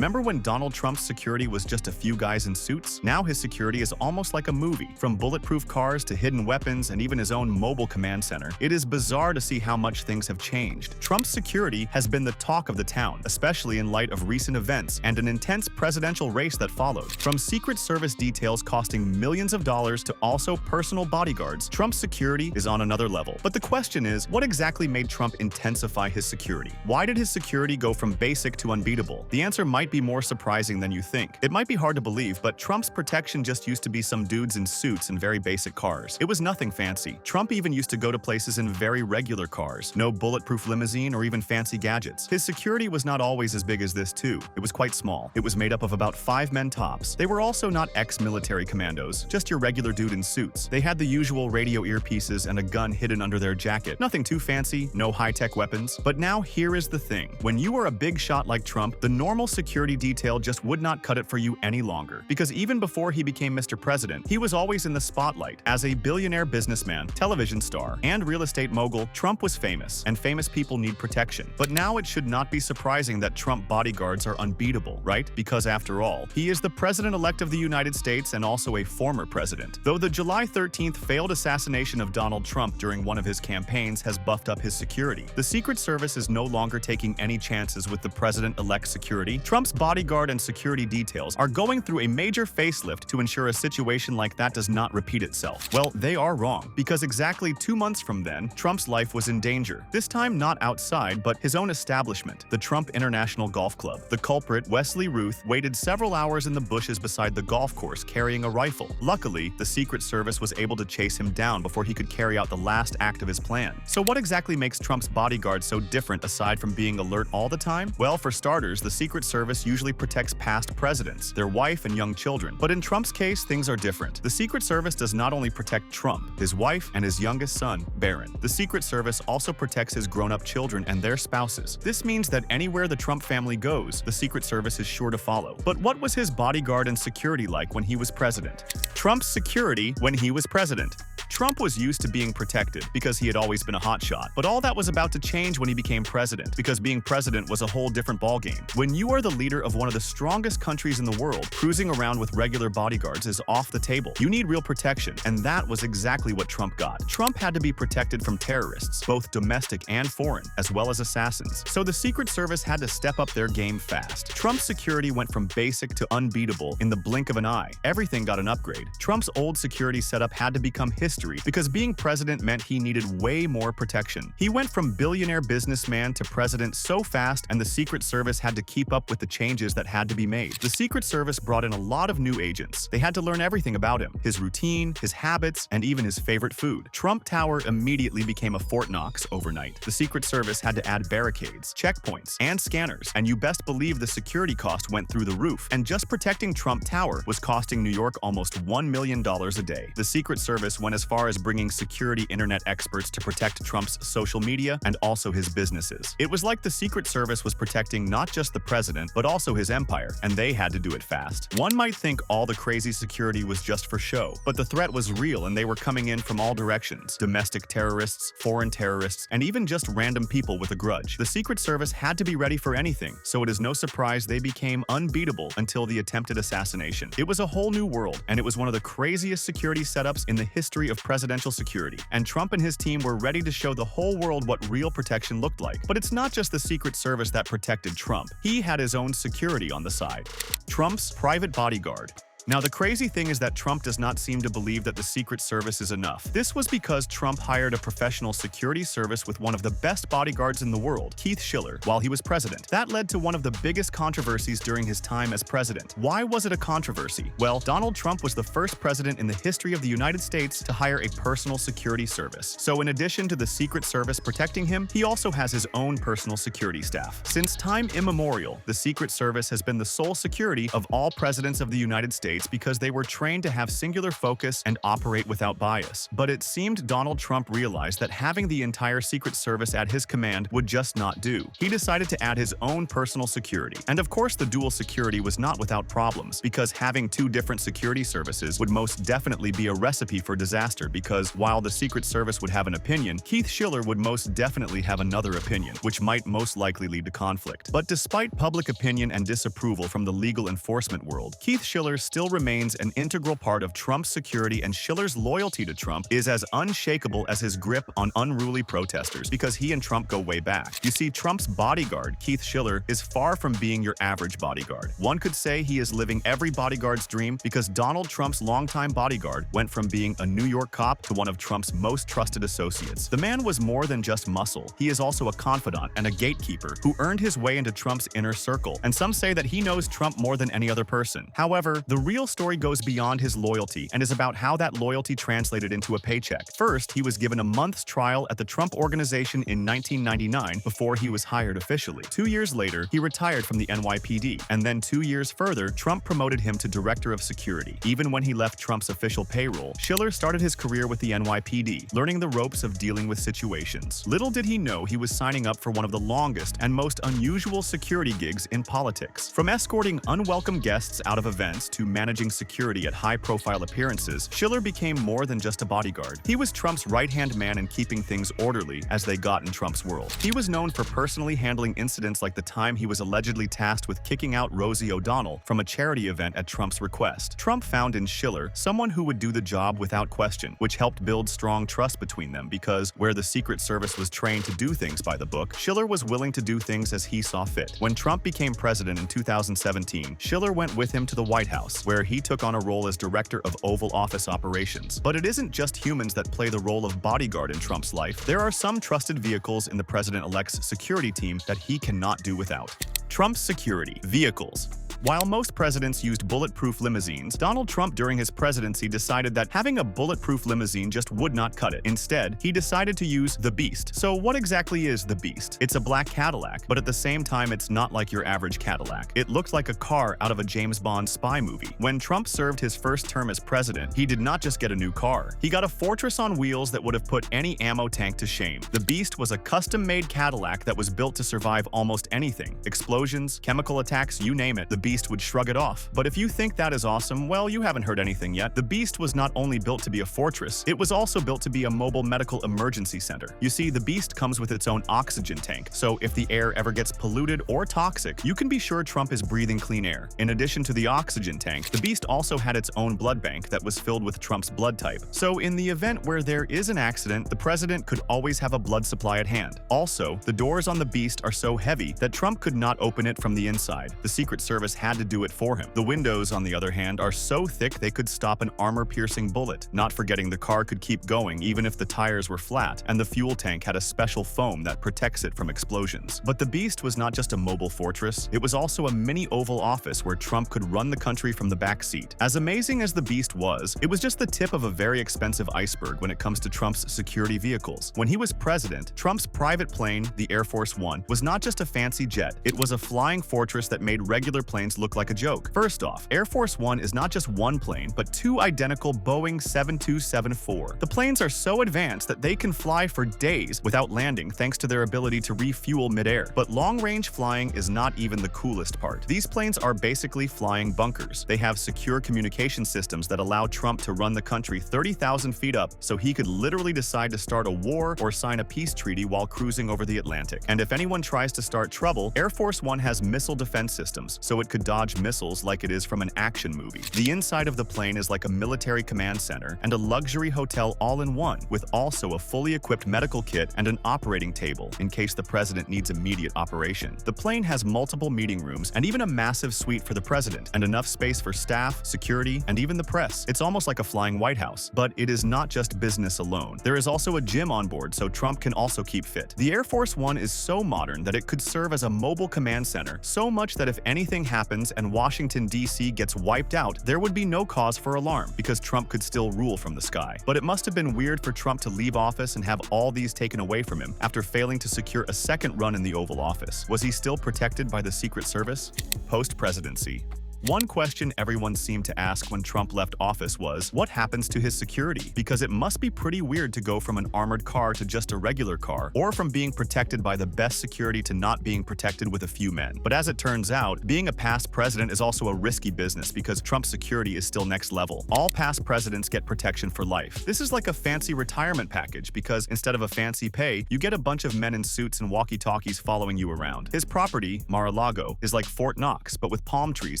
Remember when Donald Trump's security was just a few guys in suits? Now his security is almost like a movie. From bulletproof cars to hidden weapons and even his own mobile command center, it is bizarre to see how much things have changed. Trump's security has been the talk of the town, especially in light of recent events and an intense presidential race that followed. From Secret Service details costing millions of dollars to also personal bodyguards, Trump's security is on another level. But the question is, what exactly made Trump intensify his security? Why did his security go from basic to unbeatable? The answer might be more surprising than you think. It might be hard to believe, but Trump's protection just used to be some dudes in suits and very basic cars. It was nothing fancy. Trump even used to go to places in very regular cars. No bulletproof limousine or even fancy gadgets. His security was not always as big as this too. It was quite small. It was made up of about 5 men tops. They were also not ex-military commandos, just your regular dude in suits. They had the usual radio earpieces and a gun hidden under their jacket. Nothing too fancy, no high-tech weapons. But now here is the thing. When you are a big shot like Trump, the normal security detail just would not cut it for you any longer. Because even before he became Mr. President, he was always in the spotlight. As a billionaire businessman, television star, and real estate mogul, Trump was famous, and famous people need protection. But now it should not be surprising that Trump bodyguards are unbeatable, right? Because after all, he is the president-elect of the United States and also a former president. Though the July 13th failed assassination of Donald Trump during one of his campaigns has buffed up his security, the Secret Service is no longer taking any chances with the president-elect's security. Trump's bodyguard and security details are going through a major facelift to ensure a situation like that does not repeat itself. Well, they are wrong, because exactly 2 months from then, Trump's life was in danger. This time not outside, but his own establishment, the Trump International Golf Club. The culprit, Wesley Ruth, waited several hours in the bushes beside the golf course carrying a rifle. Luckily, the Secret Service was able to chase him down before he could carry out the last act of his plan. So what exactly makes Trump's bodyguard so different aside from being alert all the time? Well, for starters, the Secret Service usually protects past presidents, their wife and young children. But in Trump's case, things are different. The Secret Service does not only protect Trump, his wife, and his youngest son, Barron. The Secret Service also protects his grown-up children and their spouses. This means that anywhere the Trump family goes, the Secret Service is sure to follow. But what was his bodyguard and security like when he was president? Trump's security when he was president. Trump was used to being protected because he had always been a hotshot. But all that was about to change when he became president, because being president was a whole different ballgame. When you are the leader of one of the strongest countries in the world, cruising around with regular bodyguards is off the table. You need real protection, and that was exactly what Trump got. Trump had to be protected from terrorists, both domestic and foreign, as well as assassins. So the Secret Service had to step up their game fast. Trump's security went from basic to unbeatable in the blink of an eye. Everything got an upgrade. Trump's old security setup had to become history because being president meant he needed way more protection. He went from billionaire businessman to president so fast, and the Secret Service had to keep up with the changes that had to be made. The Secret Service brought in a lot of new agents. They had to learn everything about him, his routine, his habits, and even his favorite food. Trump Tower immediately became a Fort Knox overnight. The Secret Service had to add barricades, checkpoints, and scanners, and you best believe the security cost went through the roof. And just protecting Trump Tower was costing New York almost $1 million a day. The Secret Service went as far as bringing security internet experts to protect Trump's social media and also his businesses. It was like the Secret Service was protecting not just the president, but also his empire, and they had to do it fast. One might think all the crazy security was just for show, but the threat was real and they were coming in from all directions. Domestic terrorists, foreign terrorists, and even just random people with a grudge. The Secret Service had to be ready for anything, so it is no surprise they became unbeatable until the attempted assassination. It was a whole new world, and it was one of the craziest security setups in the history of presidential security, and Trump and his team were ready to show the whole world what real protection looked like. But it's not just the Secret Service that protected Trump. He had his own security on the side. Trump's private bodyguard. Now, the crazy thing is that Trump does not seem to believe that the Secret Service is enough. This was because Trump hired a professional security service with one of the best bodyguards in the world, Keith Schiller, while he was president. That led to one of the biggest controversies during his time as president. Why was it a controversy? Well, Donald Trump was the first president in the history of the United States to hire a personal security service. So in addition to the Secret Service protecting him, he also has his own personal security staff. Since time immemorial, the Secret Service has been the sole security of all presidents of the United States. states because they were trained to have singular focus and operate without bias. But it seemed Donald Trump realized that having the entire Secret Service at his command would just not do. He decided to add his own personal security. And of course, the dual security was not without problems, because having two different security services would most definitely be a recipe for disaster, because while the Secret Service would have an opinion, Keith Schiller would most definitely have another opinion, which might most likely lead to conflict. But despite public opinion and disapproval from the legal enforcement world, Keith Schiller still remains an integral part of Trump's security, and Schiller's loyalty to Trump is as unshakable as his grip on unruly protesters, because he and Trump go way back. You see, Trump's bodyguard, Keith Schiller, is far from being your average bodyguard. One could say he is living every bodyguard's dream, because Donald Trump's longtime bodyguard went from being a New York cop to one of Trump's most trusted associates. The man was more than just muscle. He is also a confidant and a gatekeeper who earned his way into Trump's inner circle, and some say that he knows Trump more than any other person. However, the real story goes beyond his loyalty and is about how that loyalty translated into a paycheck. First, he was given a month's trial at the Trump Organization in 1999 before he was hired officially. 2 years later, he retired from the NYPD, and then 2 years further, Trump promoted him to Director of Security. Even when he left Trump's official payroll, Schiller started his career with the NYPD, learning the ropes of dealing with situations. Little did he know he was signing up for one of the longest and most unusual security gigs in politics. From escorting unwelcome guests out of events to managing security at high-profile appearances, Schiller became more than just a bodyguard. He was Trump's right-hand man in keeping things orderly as they got in Trump's world. He was known for personally handling incidents like the time he was allegedly tasked with kicking out Rosie O'Donnell from a charity event at Trump's request. Trump found in Schiller someone who would do the job without question, which helped build strong trust between them, because where the Secret Service was trained to do things by the book, Schiller was willing to do things as he saw fit. When Trump became president in 2017, Schiller went with him to the White House, where he took on a role as director of Oval Office operations. But it isn't just humans that play the role of bodyguard in Trump's life. There are some trusted vehicles in the president-elect's security team that he cannot do without. Trump's security vehicles. While most presidents used bulletproof limousines, Donald Trump during his presidency decided that having a bulletproof limousine just would not cut it. Instead, he decided to use the Beast. So what exactly is the Beast? It's a black Cadillac, but at the same time it's not like your average Cadillac. It looked like a car out of a James Bond spy movie. When Trump served his first term as president, he did not just get a new car. He got a fortress on wheels that would have put any ammo tank to shame. The Beast was a custom-made Cadillac that was built to survive almost anything. Explosions, chemical attacks, you name it, the Beast would shrug it off. But if you think that is awesome, well, you haven't heard anything yet. The Beast was not only built to be a fortress, it was also built to be a mobile medical emergency center. You see, the Beast comes with its own oxygen tank, so if the air ever gets polluted or toxic, you can be sure Trump is breathing clean air. In addition to the oxygen tank, the Beast also had its own blood bank that was filled with Trump's blood type. So in the event where there is an accident, the president could always have a blood supply at hand. Also, the doors on the Beast are so heavy that Trump could not open it from the inside. The Secret Service had to do it for him. The windows, on the other hand, are so thick they could stop an armor-piercing bullet. Not forgetting the car could keep going even if the tires were flat, and the fuel tank had a special foam that protects it from explosions. But the Beast was not just a mobile fortress, it was also a mini Oval Office where Trump could run the country from the back seat. As amazing as the Beast was, it was just the tip of a very expensive iceberg when it comes to Trump's security vehicles. When he was president, Trump's private plane, the Air Force One, was not just a fancy jet, it was a flying fortress that made regular planes look like a joke. First off, Air Force One is not just one plane, but two identical Boeing 727-4. The planes are so advanced that they can fly for days without landing thanks to their ability to refuel midair. But long-range flying is not even the coolest part. These planes are basically flying bunkers. They have secure communication systems that allow Trump to run the country 30,000 feet up, so he could literally decide to start a war or sign a peace treaty while cruising over the Atlantic. And if anyone tries to start trouble, Air Force One has missile defense systems, so it could dodge missiles like it is from an action movie. The inside of the plane is like a military command center and a luxury hotel all in one, with also a fully equipped medical kit and an operating table in case the president needs immediate operation. The plane has multiple meeting rooms and even a massive suite for the president, and enough space for staff, security, and even the press. It's almost like a flying White House. But it is not just business alone. There is also a gym on board, so Trump can also keep fit. The Air Force One is so modern that it could serve as a mobile command center, so much that if anything happens and Washington, D.C. gets wiped out, there would be no cause for alarm, because Trump could still rule from the sky. But it must have been weird for Trump to leave office and have all these taken away from him after failing to secure a second run in the Oval Office. Was he still protected by the Secret Service? Post-presidency. One question everyone seemed to ask when Trump left office was, what happens to his security? Because it must be pretty weird to go from an armored car to just a regular car, or from being protected by the best security to not being protected with a few men. But as it turns out, being a past president is also a risky business because Trump's security is still next level. All past presidents get protection for life. This is like a fancy retirement package because instead of a fancy pay, you get a bunch of men in suits and walkie-talkies following you around. His property, Mar-a-Lago, is like Fort Knox, but with palm trees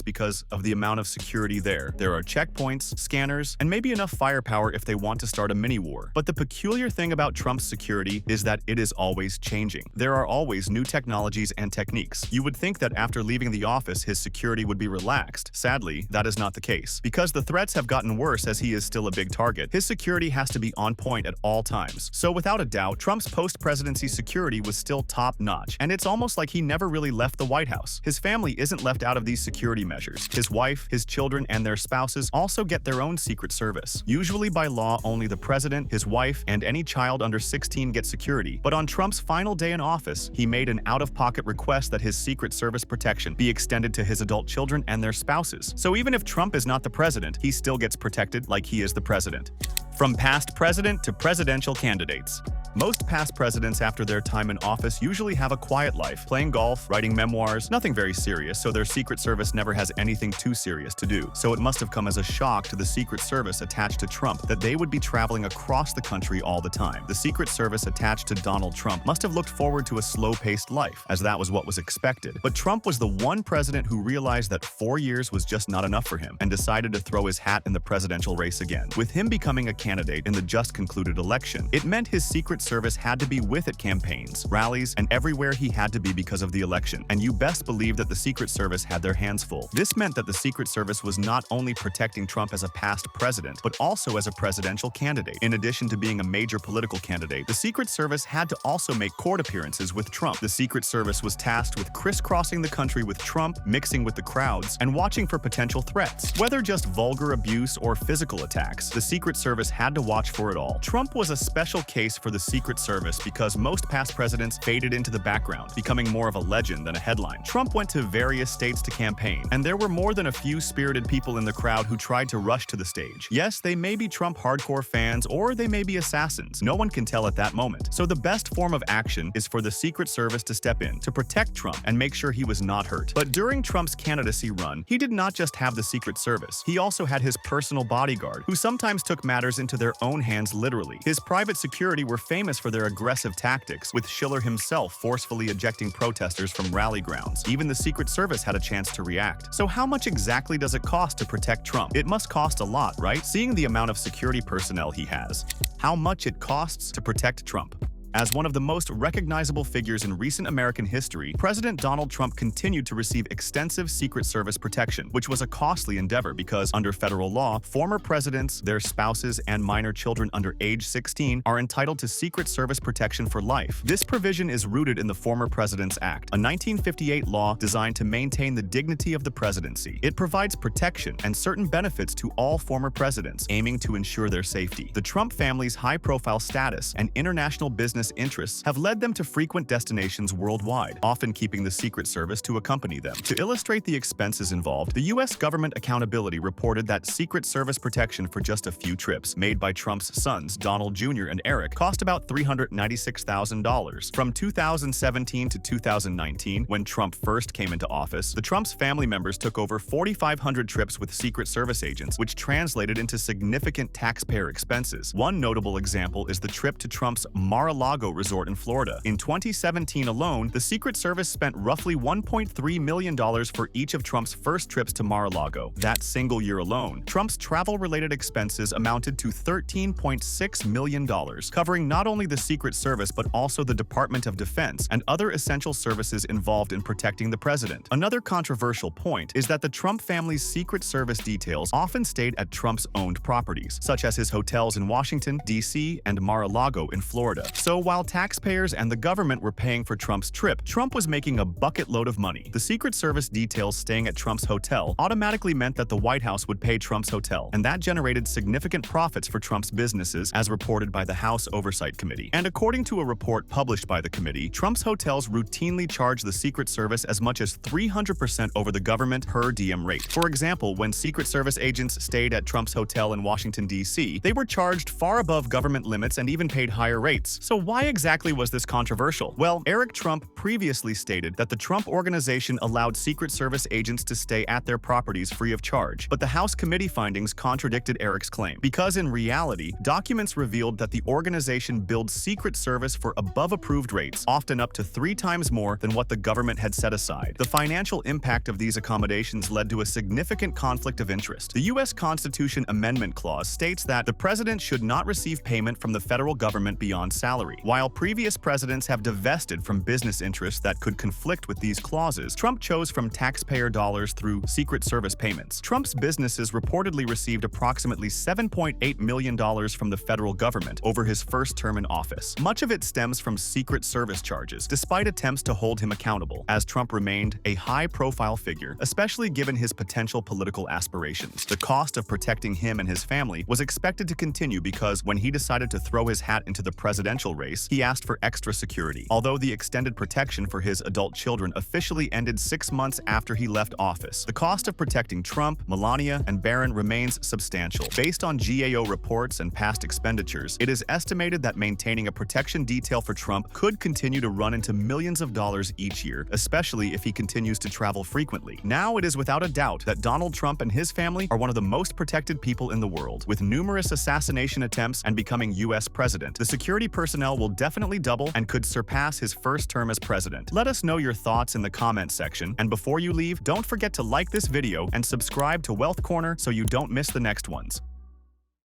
because of the amount of security there. There are checkpoints, scanners, and maybe enough firepower if they want to start a mini-war. But the peculiar thing about Trump's security is that it is always changing. There are always new technologies and techniques. You would think that after leaving the office, his security would be relaxed. Sadly, that is not the case. Because the threats have gotten worse as he is still a big target, his security has to be on point at all times. So without a doubt, Trump's post-presidency security was still top-notch, and it's almost like he never really left the White House. His family isn't left out of these security measures. His wife, his children, and their spouses also get their own Secret Service. Usually by law, only the president, his wife, and any child under 16 get security. But on Trump's final day in office, he made an out-of-pocket request that his Secret Service protection be extended to his adult children and their spouses. So even if Trump is not the president, he still gets protected like he is the president. From past president to presidential candidates. Most past presidents after their time in office usually have a quiet life, playing golf, writing memoirs, nothing very serious, so their Secret Service never has anything too serious to do. So it must have come as a shock to the Secret Service attached to Trump that they would be traveling across the country all the time. The Secret Service attached to Donald Trump must have looked forward to a slow-paced life, as that was what was expected. But Trump was the one president who realized that 4 years was just not enough for him and decided to throw his hat in the presidential race again. With him becoming a candidate in the just concluded election, it meant his Secret Service had to be with at campaigns, rallies, and everywhere he had to be because of the election. And you best believe that the Secret Service had their hands full. This meant that the Secret Service was not only protecting Trump as a past president, but also as a presidential candidate. In addition to being a major political candidate, the Secret Service had to also make court appearances with Trump. The Secret Service was tasked with crisscrossing the country with Trump, mixing with the crowds, and watching for potential threats. Whether just vulgar abuse or physical attacks, the Secret Service had to watch for it all. Trump was a special case for the Secret Service because most past presidents faded into the background, becoming more of a legend than a headline. Trump went to various states to campaign, and there were more than a few spirited people in the crowd who tried to rush to the stage. Yes, they may be Trump hardcore fans, or they may be assassins. No one can tell at that moment. So the best form of action is for the Secret Service to step in, to protect Trump and make sure he was not hurt. But during Trump's candidacy run, he did not just have the Secret Service. He also had his personal bodyguard, who sometimes took matters into their own hands literally. His private security were famous for their aggressive tactics, with Schiller himself forcefully ejecting protesters from rally grounds. Even the Secret Service had a chance to react. So how much exactly does it cost to protect Trump? It must cost a lot, right? Seeing the amount of security personnel he has. How much it costs to protect Trump. As one of the most recognizable figures in recent American history, President Donald Trump continued to receive extensive Secret Service protection, which was a costly endeavor because, under federal law, former presidents, their spouses, and minor children under age 16 are entitled to Secret Service protection for life. This provision is rooted in the Former President's Act, a 1958 law designed to maintain the dignity of the presidency. It provides protection and certain benefits to all former presidents, aiming to ensure their safety. The Trump family's high-profile status and international business interests have led them to frequent destinations worldwide, often keeping the Secret Service to accompany them. To illustrate the expenses involved, the U.S. Government Accountability reported that Secret Service protection for just a few trips made by Trump's sons, Donald Jr. and Eric, cost about $396,000. From 2017 to 2019, when Trump first came into office, the Trump's family members took over 4,500 trips with Secret Service agents, which translated into significant taxpayer expenses. One notable example is the trip to Trump's Mar-a-Lago resort in Florida. In 2017 alone, the Secret Service spent roughly $1.3 million for each of Trump's first trips to Mar-a-Lago. That single year alone, Trump's travel-related expenses amounted to $13.6 million, covering not only the Secret Service but also the Department of Defense and other essential services involved in protecting the president. Another controversial point is that the Trump family's Secret Service details often stayed at Trump's owned properties, such as his hotels in Washington, D.C., and Mar-a-Lago in Florida. So while taxpayers and the government were paying for Trump's trip, Trump was making a bucket load of money. The Secret Service details staying at Trump's hotel automatically meant that the White House would pay Trump's hotel, and that generated significant profits for Trump's businesses, as reported by the House Oversight Committee. And according to a report published by the committee, Trump's hotels routinely charge the Secret Service as much as 300% over the government per diem rate. For example, when Secret Service agents stayed at Trump's hotel in Washington, D.C., they were charged far above government limits and even paid higher rates. So why exactly was this controversial? Well, Eric Trump previously stated that the Trump Organization allowed Secret Service agents to stay at their properties free of charge, but the House committee findings contradicted Eric's claim, because in reality, documents revealed that the organization billed Secret Service for above-approved rates, often up to 3 times more than what the government had set aside. The financial impact of these accommodations led to a significant conflict of interest. The U.S. Constitution Amendment Clause states that the president should not receive payment from the federal government beyond salary. While previous presidents have divested from business interests that could conflict with these clauses, Trump chose from taxpayer dollars through Secret Service payments. Trump's businesses reportedly received approximately $7.8 million from the federal government over his first term in office. Much of it stems from Secret Service charges, despite attempts to hold him accountable, as Trump remained a high-profile figure, especially given his potential political aspirations. The cost of protecting him and his family was expected to continue because when he decided to throw his hat into the presidential race, he asked for extra security. Although the extended protection for his adult children officially ended 6 months after he left office, the cost of protecting Trump, Melania, and Barron remains substantial. Based on GAO reports and past expenditures, it is estimated that maintaining a protection detail for Trump could continue to run into millions of dollars each year, especially if he continues to travel frequently. Now it is without a doubt that Donald Trump and his family are one of the most protected people in the world. With numerous assassination attempts and becoming U.S. president, the security personnel will definitely double and could surpass his first term as president. Let us know your thoughts in the comments section, and before you leave, don't forget to like this video and subscribe to Wealth Corner so you don't miss the next ones.